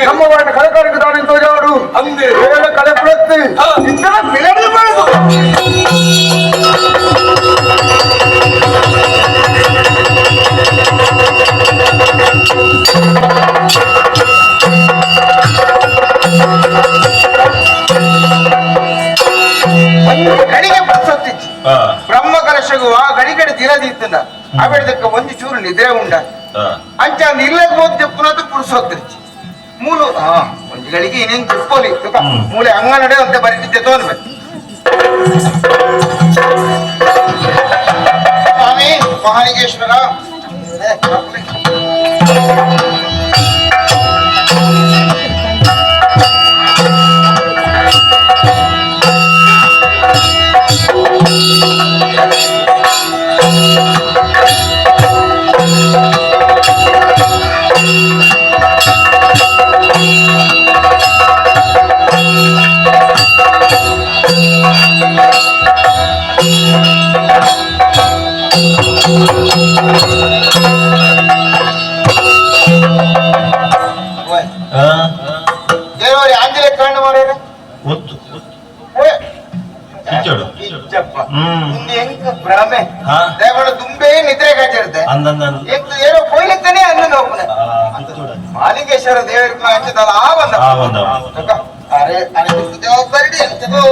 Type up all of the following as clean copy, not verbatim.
ನಮ್ಮ ವಾರ್ಡ್ ಕಳಕಾರಕ್ಕೆ ದಾನಿ ತೋಜಾಡು ಬೇರೆ ಕಲೆ ಪುಳತ್ತು ಇಂತಹ ಬಿಳಡಿ ಮಾಡುದು ಗಡಿಗೆ ಪ್ರಸತ್ತಿಚ್ಚಿ ಬ್ರಹ್ಮ ಕಲಶಗುವ ಗಡಿಗಡೆ ತಿರದಿತ್ತಂದ ಅವೆಡದಕ್ಕೆ ಒಂದು ಚೂರು ನಿದ್ರೆ ಉಂಡ ಅಂಚ ಇಲ್ಲದ ಹೋದ್ చెప్పుకున్నది ಪುರುಸೋತ್ತಿಚ್ಚಿ ಮೂಲು ಒಂದು ಗಳಿಗೆ ಇನ್ನೇನು ತಿಳ್ಕೊಳ್ಳಿ ಮೂಲೆ ಅಂಗನಡೆ ಅಂತ ಬರೀತಿದ್ದೆ ತೋನ್ಬೇಕು ಸ್ವಾಮಿ ಮಹಾಲಿಂಗೇಶ್ವರ ದೇವರೇ ಆಂಜನೇಯ ಕಣ್ಣು ಮಾಡ್ಯಾರ ಭ್ರಮೆ ದೇವಳ ದುಂಬೆ ನಿದ್ರೆ ಕಾಚಿರುತ್ತೆ ಏನೋ ಕೊಯ್ಲಿಕ್ತಾನೆ ಅನ್ನ ನೋಡ್ತಾನೆ ಮಾಲಿಂಗೇಶ್ವರ ದೇವರಿಗೆ ಹಂಚದಲ್ಲ ಆ ಬಂದ ಅರೆ ಅರೆ ಜವಾಬ್ದಾರಿ ಎಂತದೋ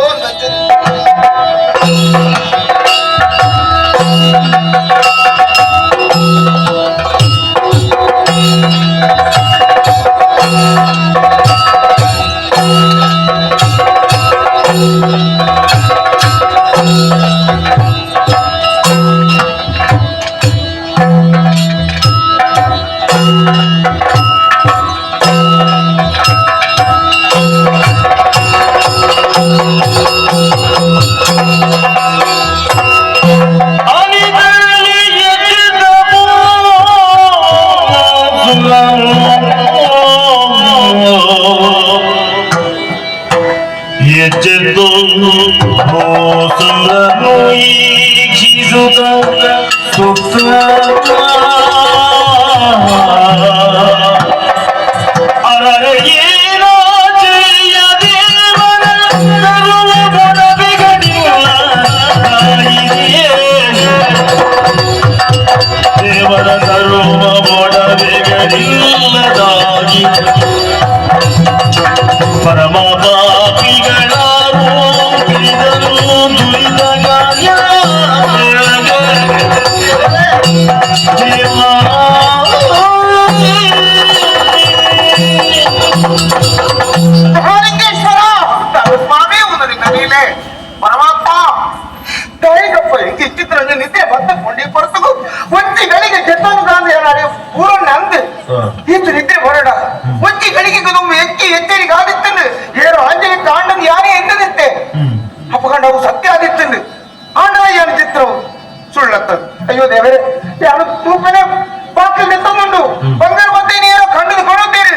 ನಿದ್ದೆ ಬಂದು ಪರಸು ಒಂಚಿ ಗಳಿಗೆ ಕೆತ್ತನು ಗಾಂಧಿ ಪೂರ್ಣ ಅಂದು ಇದು ನಿದ್ದೆ ಬರೋಡ ಒಂಚಿ ಗಳಿಗೆ ಎಕ್ಕಿ ಎಚ್ಚರಿಕೆ ಆದಿತ್ತಂದು ಏರು ಆಂಜಲಿ ಕಾಂಡದು ಯಾರೇ ಎಂದದಿತ್ತೆ ಅಪ್ಪಗಂಡ ಅವು ಸತ್ಯ ಆದಿತ್ತಂದು ಆಂಡವ ಏನು ಚಿತ್ರವು ಸುಳ್ಳತ್ತ ಅಯ್ಯೋ ದೇವರೇ ಯಾರು ತೂಪನೆ ಬಾಕಲ್ ಎತ್ತೊಂದುಂಡು ಬಂಗಾರ ಮತ್ತೇನು ಏನೋ ಕಂಡು ಕೊಡುತ್ತೀರಿ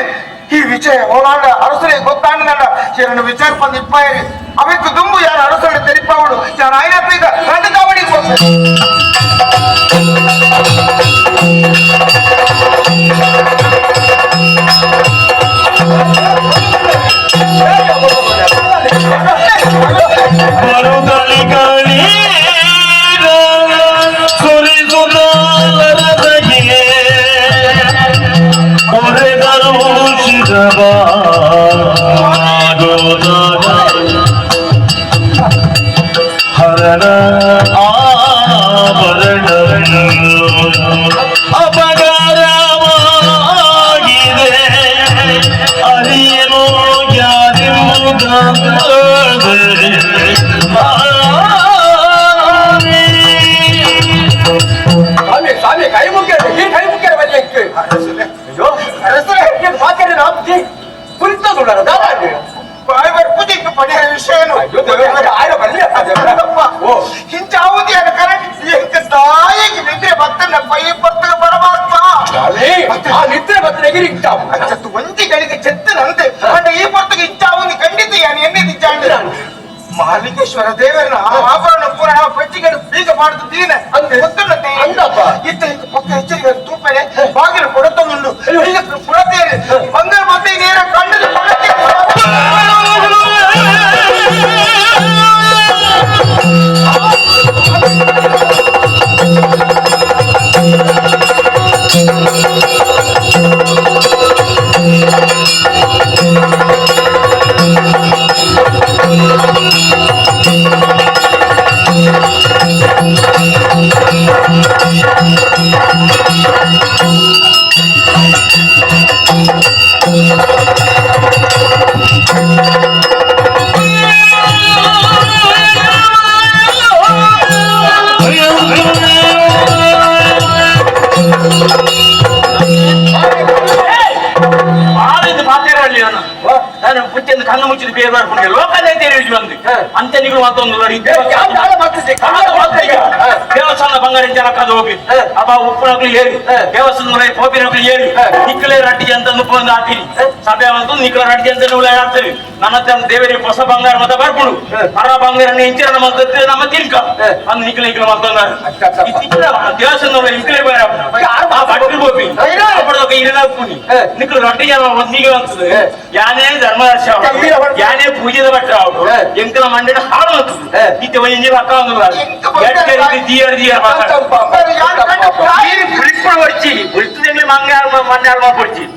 ಈ ವಿಷಯ ಹೋಲಾಂಡ ಅರಸರೇ ಗೊತ್ತಾಂಡದಂಡ ಯಾರನ್ನು ವಿಚಾರ ಬಂದು ಇಪ್ಪಾಯಿರಿ ಅವಕ್ಕೆ ದುಂಬು ಯಾರು ಅರಸರನ್ನು ತೆರಿಪಾವಡು ಯಾರು ಆಯ್ನಪ್ಪೀಗ ರಾಜಕಾವಣಿಗೆ ಹೋಗ್ಬೇಕು ಹರಣ ಆಭರಣ ಅಪಗಾರವಾಗಿದೆ ಸ್ವಾಮಿ ಕೈ ಮುಖ್ಯ ಕೈ ಮುಖ್ಯ ಬರಲಿಕ್ಕೆ ಅಯ್ಯೋ ಮಾತಾಡಿ ನಾವು ಕುರಿತೋಡ ಬಾಯ್ಬರ್ ಪೂಜೆಗೆ ಪಡೆಯ ವಿಷಯನು ಹಿಂಚಾವುದಿ ಅನ್ನ ಕರೆಕ್ಟ್ ಎಂಕ ತಾಯಿಗೆ ನಿದ್ರೆ ಭಕ್ತನ ಪೈ ಪರ್ತಕ ಪರಮಾತ್ಮ ಆ ನಿದ್ರೆ ಭಕ್ತನ ಎಗಿರಿಕ್ತಾವು ಚತ್ತು ಒಂದಿಗಳಿಗೆ ಚೆತ್ತನಂತೆ ಅಂಡ ಈ ಪರ್ತಕ ಇಂಚಾವುದಿ ಖಂಡಿತ ಯಾನು ಎನ್ನೆದಿ ಜಾಂಡ ಮಹಾಲಿಂಗೇಶ್ವರ ದೇವರನ್ನ ಆಭರಣ ಪೂರ ಪೆಟ್ಟಿಗೆ ಬೀಗ ಮಾಡುತ್ತೀನೆ ಅಂದೆ ಗೊತ್ತುಂಟೆ ಅಂದಪ್ಪ ಇತ್ತ ಪಕ್ಕ ಹೆಚ್ಚಿಗೆ ತೂಪನೆ ಬಾಗಿಲು ಕೊಡುತ್ತುಂಡು ಪುರತೇನೆ ಬಂಗಾರ ಮತ್ತೆ ನೇರ ಕಂಡದ ನಾನು ಪುಚ್ಚೆಂದು ಕಣ್ಣು ಮುಚ್ಚಿದ ಬೇರೆ ಮಾಡ್ಕೊಂಡು ಲೋಕದೈತೆ ಬಂದು ಅಂತ ನೀವು ಮತ್ತೊಂದು ದೇವಸ್ಥಾನ ಬಂಗಾರ ಜನ ಕದು ಹೋಗಿ ಅಬ್ಬ ಉಪ್ಪುನಗಳು ಏರಿ ದೇವಸ್ಥಾನ ಕೋಪಿನಗಳು ಏರಿ ನಿಕ್ಕಲೇ ರಟ್ಟಿ ಅಂತ ಒಂದು ಹಾಕಿನಿ ಸಭೆ ಅಂತ ನಿಕ್ಕಲ ರಟ್ಟಿ ಅಂತ ಆಡ್ತೀವಿ ನನ್ನ ದೇವರಿಗೆ ಹೊಸ ಬಂಗಾರ ಮತ್ತೆ ಬರ್ಕೊಂಡು ಅರ ಬಂಗಾರ ಇಂಚಿನ ನಮ್ಮ ನಮ್ಮ ತಿನ್ಕ ಅಂದ್ ನಿಕ್ಕಲ ನಿಕ್ಕಲ ಮತ್ತೊಂದು ದೇವಸ್ಥಾನ ನಿಕ್ಕಲೇ ಬೇರೆ ಬಟ್ಟಿ ಗೋಪಿ ಇರಲಾಪುನಿ ನಿಕ್ಕಲ ರಟ್ಟಿ ಜನ ಒಂದಿಗೆ ಅಂತದೆ ಯಾನೇ ಧರ್ಮದರ್ಶ ಯಾನೇ ಪೂಜೆದ ಭಟ್ಟ ಅವರು ಎಂಕಲ ಮಂಡಿನ ಹಾಡು ಅಂತದೆ ನಿತ್ಯ ಒಂಜಿ ಪಕ್ಕ ಹೊಡಿಸಿ ಬಿಡ್ತದೆ ಮಂಡ್ಯಾಳ ಪಡಿಸಿ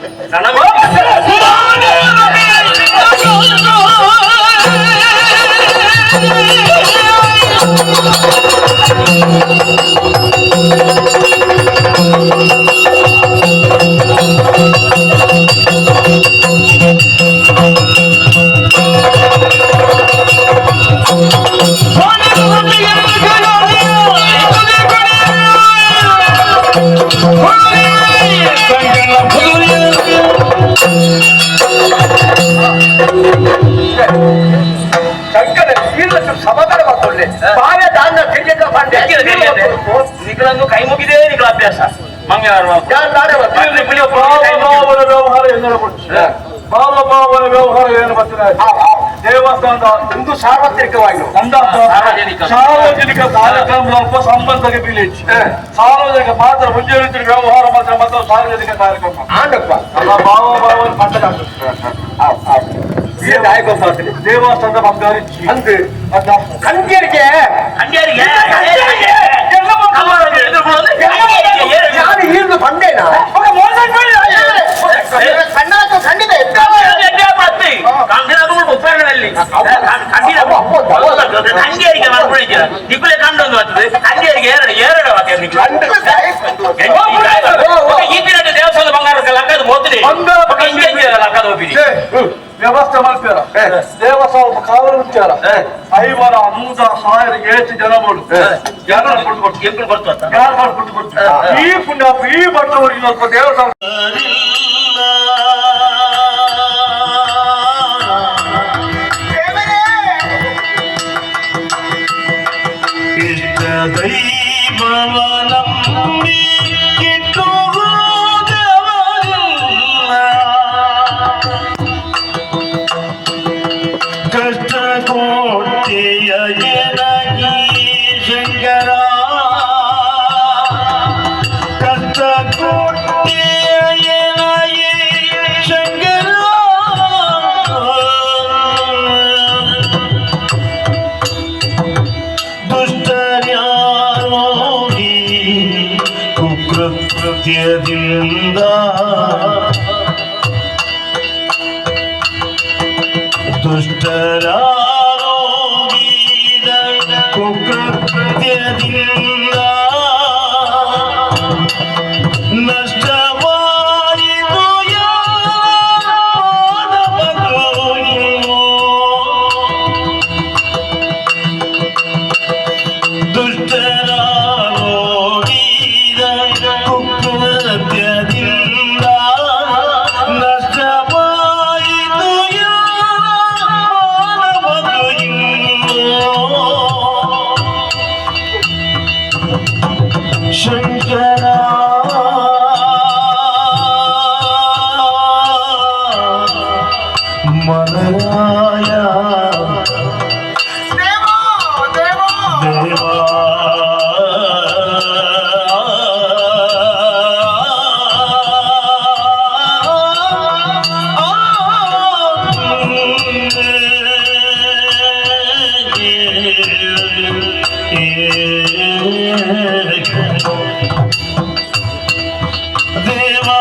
ಸಮಾಧಾನ ಮಾಡ್ಕೊಳ್ಳಿ ಬಾಳೆ ದಾನ ಕ್ರಿಕೆಟ್ ಪಾಂಡೆ ನಿಗಳನ್ನು ಕೈ ಮುಗಿದೆ ನಿಗಳ ಅಭ್ಯಾಸ ಮಂಗಳವಾರ ವ್ಯವಹಾರ ಬಾಲಭಾವನ ವ್ಯವಹಾರ ಏನು ಬರ್ತದೆ ದೇವಸ್ಥಾನದ ಒಂದು ಸಾರ್ವತ್ರಿಕವಾಗಿ ಸಾರ್ವಜನಿಕ ಕಾರ್ಯಕ್ರಮ ಸಂಬಂಧಕ್ಕೆ ಬೀಳಿಸಿ ಸಾರ್ವಜನಿಕ ಮಾತ್ರ ಮುಂಜಾನೆ ವ್ಯವಹಾರ ಮಾತ್ರ ಮತ್ತು ಸಾರ್ವಜನಿಕ ಕಾರ್ಯಕ್ರಮ ಆಂಡಪ್ಪ ಅಲ್ಲ ಭಾವನ ಪಟ್ಟದಾಗ್ತದೆ ದೇವಸ್ಥಾನದ ಬಂಗಾರಿ ಅಂದ್ರೆ ಕಂಡಿಯರಿಗೆ ನಾನು ಹೀರ್ದು ಬಂದೇನಾ ಖಂಡಿತ ನಿಕ್ಕುಲೆ ಕಂಡೊಂದು ಬರ್ತದೆ ಹಂಡಿಯರಿಗೆ ಎರಡು ದೇವಸ್ಥಾನದ ಬಂಗಾರ ಲಕ್ಕದ ಹೋಗ್ತದೆ ಲಕ್ಕದ ಹೋಗ್ತೀನಿ ವ್ಯವಸ್ಥೆ ಮಾಡ್ತಾರ ದೇವಸ್ಥಾನ ಕಾವಲು ವಿಚಾರ ಐವರ ಅಮೂದ ಸಾವಿರ ಏಳು ಜನಗಳು ಈ ಪುಣ್ಯ ಈ ಬಟ್ಟವರಿಗೆ ಸ್ವಲ್ಪ ದೇವಸ್ಥಾನ ಕೃತ್ಯದಿಂದ ದುಷ್ಟರ ಕುಕೃತ್ಯದಿಂದ ನಷ್ಟವಾಯಿತು ಯಾವದವನು ಮನರಾಯ ದೇವೋ ದೇವೋ ದೇವಾ ದೇವಾ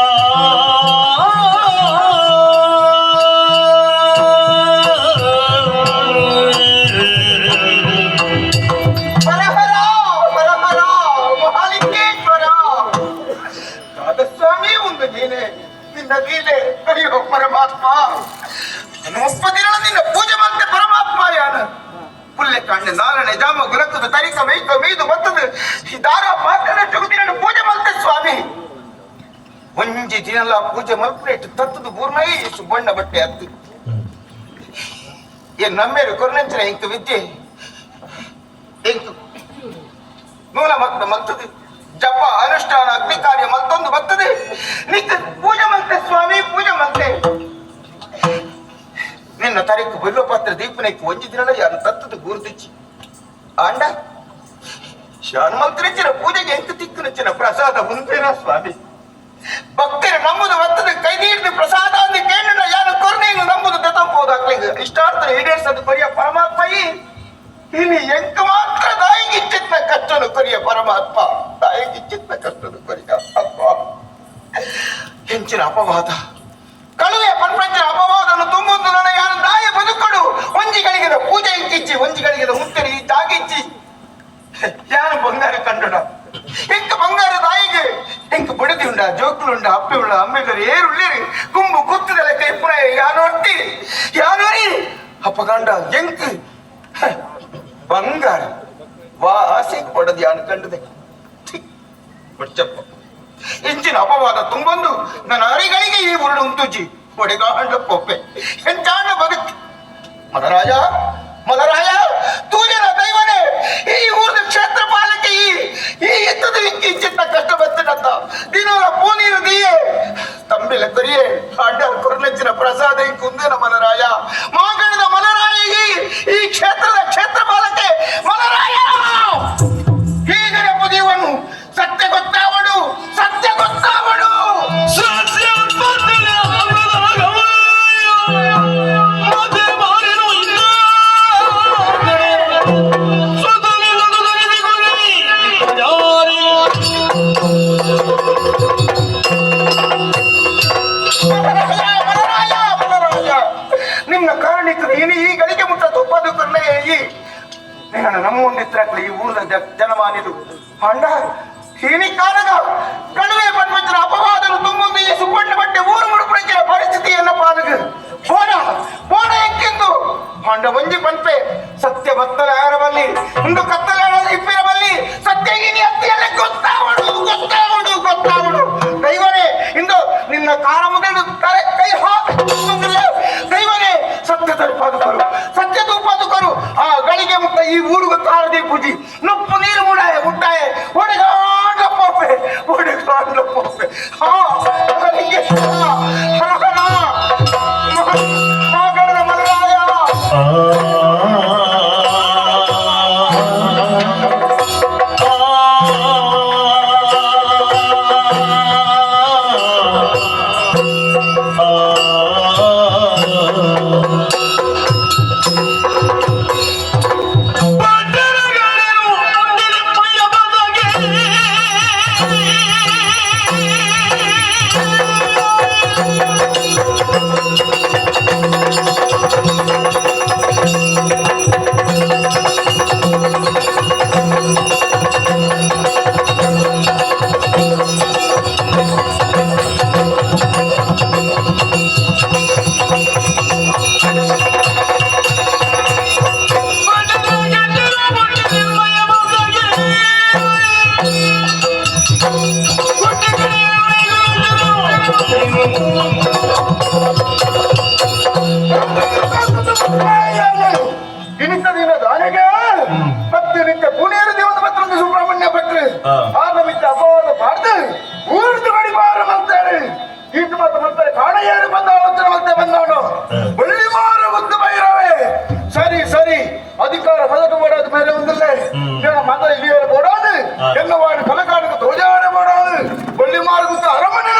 ಹರಹರ ಹರಹರ ಮಹಾಲಿಂಗೇಶ್ವರ ಸ್ವಾಮಿ ಒಂದು ನೀನೆ ನಿನ್ನ ಲೀಲೆ ಅಯ್ಯೋ ಪರಮಾತ್ಮ ಒಪ್ಪದಿರ ನಿನ್ನ ಪೂಜೆ ಮಾಡ್ತೆ ಪರಮಾತ್ಮ ಯಾನ ಪುಲ್ಲೆ ಕಾಂಡೆ ನಾರನೆ ಜಾಮ ಗುಲಕದ ತರಿಕ ಮೈಕ ಮೀದು ಬತ್ತದ ಈ ದಾರ ಪಾತ್ರ ಜಗದಿನ ಪೂಜೆ ಮಾಡ್ತೆ ಸ್ವಾಮಿ ಒಂಜಿ ದಿನಲ್ಲ ಪೂಜೆ ಮಲ್ಪೇಟ್ ತತ್ತದು ಬೂರ್ಮೈ ಸುಬ್ಬಣ್ಣ ಬಟ್ಟೆ ಹತ್ತು ಏನ್ ನಮ್ಮೇರು ಕೊರ್ನಂಚಿನ ಇಂಕ ವಿದ್ಯೆ ಇಂಕ ನೂಲ ಮಕ್ತ ಮಲ್ತದೆ ಜಪ ಅನುಷ್ಠಾನ ಅಗ್ನಿ ಕಾರ್ಯ ಮತ್ತೊಂದು ಬರ್ತದೆ ನಿತ್ಯ ಪೂಜೆ ಮಲ್ತೆ ಸ್ವಾಮಿ ಪೂಜೆ ಮಲ್ತೆ ನಿನ್ನ ತಾರೀಕು ಬಲ್ಲು ಪಾತ್ರ ದೀಪನಕ್ಕೆ ಒಂಜಿ ದಿನ ಯಾರು ತತ್ತದ ಗುರುತಿಚ್ಚಿ ಆಂಡ ಶಾನ್ಮಂತ್ರಿಚ್ಚಿನ ಪೂಜೆಗೆ ಎಂಕ ತಿಕ್ಕನಚ್ಚಿನ ಪ್ರಸಾದ ಮುಂದೇನ ಸ್ವಾಮಿ ಭಕ್ತರು ನಂಬುದು ಬರ್ತದೆ ಕೈ ನೀಡಿದ ಪ್ರಸಾದ ಅಂದ ಕೇಳಿನ ಯಾರು ಕೊರ್ನೆಯನ್ನು ನಂಬುದು ದತ್ತಂಪೋದಾಗ್ಲಿಗೆ ಇಷ್ಟಾರ್ಥ ಈಡೇರಿಸದು ಕೊರಿಯ ಪರಮಾತ್ಮ ಇನ್ನು ಎಂಕ ಮಾತ್ರ ತಾಯಿಗಿಚ್ಚಿತ್ನ ಕಷ್ಟನು ಕೊರಿಯ ಪರಮಾತ್ಮ ತಾಯಿಗಿಚ್ಚಿತ್ನ ಕಷ್ಟನು ಕೊರಿಯ ಅಪ್ಪ ಹೆಂಚಿನ ಅಪವಾದ ಕಳುವೆ ಪ್ರಪಂಚದ ಅಪವಾದನ್ನು ತುಂಬೊಂದು ನನ್ನ ಯಾರು ದಾಯ ಬದುಕೊಡು ಒಂಜಿಗಳಿಗೆದ ಪೂಜೆ ಇಂಕಿಚ್ಚಿ ಒಂಜಿಗಳಿಗೆದ ಮುತ್ತರಿ ಜಾಗಿಚ್ಚಿ ಯಾರು ಬಂಗಾರ ಕಂಡಡ ಎಂಕ ಬಂಗಾರ ತಾಯಿಗೆ ಎಂಕ ಬುಡದಿ ಉಂಡ ಜೋಕುಲುಂಡ ಅಪ್ಪೆ ಉಳ್ಳ ಅಮ್ಮೆಗರು ಏರುಳ್ಳಿರಿ ಕುಂಬು ಕುತ್ತದಲ್ಲ ಕೈ ಪುರ ಯಾರು ಹೊಟ್ಟಿ ಯಾರು ಅಪ್ಪಗಂಡ ಎಂಕ ಬಂಗಾರ ವಾಸಿ ಕೊಡದು ಯಾನು ಕಂಡದೆ ಬಚ್ಚಪ್ಪ ಇಂಚಿನ ಅಪವಾದ ತುಂಬೊಂದು ನನ್ನ ಅರಿಗಳಿಗೆ ಈ ಉರುಳು ಉಂಟುಜಿ ಒಡೆಗಾಂಡ ಪೊಪ್ಪೆ ಎಂಚಾಂಡ ಬದುಕಿ ಮಲರಾಜ ಮಲರಾಯ ತೂಜನ ದೈವನೇ ಈ ಊರಿನ ಕ್ಷೇತ್ರ ಪಾಲಕ್ಕೆ ಈ ಎತ್ತದ ಇಂಚಿತ್ತ ಕಷ್ಟ ಬರ್ತನಂತ ದಿನವರ ಪೂನೀರು ದೀಯೆ ತಂಬಿಲ ಕರಿಯೇ ಅಡ್ಡ ಕೊರ್ನೆಚ್ಚಿನ ಪ್ರಸಾದ ಈ ಕುಂದನ ಮಲರಾಯ ಮಾಗಣದ ಮಲರಾಯ ಈ ಕ್ಷೇತ್ರದ ಕ್ಷೇತ್ರ ಪಾಲಕ್ಕೆ ಮಲರಾಯ ಹೀಗರ ಪುದೀವನು ಸತ್ಯ ಗೊತ್ತಾವಡು ಸತ್ಯ ಗೊತ್ತಾವಡು ನಿನ್ನ ಕಾರಣಿಕರು ಇನಿ ಈ ಗಳಿಗೆ ಮುಟ್ಟ ತುಪ್ಪದು ಕರ್ಣೆ ನಿನ್ನ ನಮ್ಮ ಒಂದಿತ್ರಾಗ್ಲಿ ಈ ಊರ ಜನಮಾನಿದು ಅಂಡ ಹೀನಿ ಕಾಲದ ಕಣಿವೆ ಪಟ್ಟ ಅಪವಾದನು ತುಂಬೊಂದು ಈ ಸುಬ್ಬಣ್ಣ ಬಟ್ಟೆ ಊರು ಮುಡುಪಡಿಕೆ ಪರಿಸ್ಥಿತಿಯನ್ನ ಪಾಲುಗೆ ಬೋಡ ಎಂಕೆಂದು ಹೊಂಡ ಒಂಜಿ ಪಂಪೆ ಸತ್ಯ ಬತ್ತಲ ಯಾರಬಲ್ಲಿ ಒಂದು ಕತ್ತಲ ಇಪ್ಪಿರಬಲ್ಲಿ ಸತ್ಯ ಹೀನಿ ಹತ್ತಿಯಲ್ಲೇ ಗೊತ್ತಾವಡು ಗೊತ್ತಾವಡು ಗೊತ್ತಾವಡು ದೈವನೇ ಇಂದು ನಿನ್ನ ಕಾರ ಮುಗಿದು ಕೈ ದೈವನೇ ಸತ್ಯ ತಲುಪಾದುಕರು ಸತ್ಯ ತಲುಪಾದುಕರು ಆ ಗಳಿಗೆ ಮುಟ್ಟ ಈ ಊರುಗ ಕಾರದಿ ಪೂಜಿ ನುಪ್ಪು ನೀರು ಮುಡಾಯ ಮುಟ್ಟಾಯ ಒಡೆಗಾಂಡ ಪೊಪ್ಪೆ ಒಡೆಗಾಂಡ ಪೊಪ್ಪೆ ಮಗಳದ ಮಲರಾಯ ಅಧಿಕಾರ ಪದಕ ಮಾಡೋದು ಬೇರೆ ಒಂದಲ್ಲೇ ಮತ ಇಲ್ಲಿ ಕೊಡೋದು ಎನ್ನುವ ಕಲಕಾಣಿಗೆ ತೋಜಾನೆ ಮಾಡೋದು ಬಳ್ಳಿ ಮಾರ್ಗುತ್ತ ಅರಮನೆ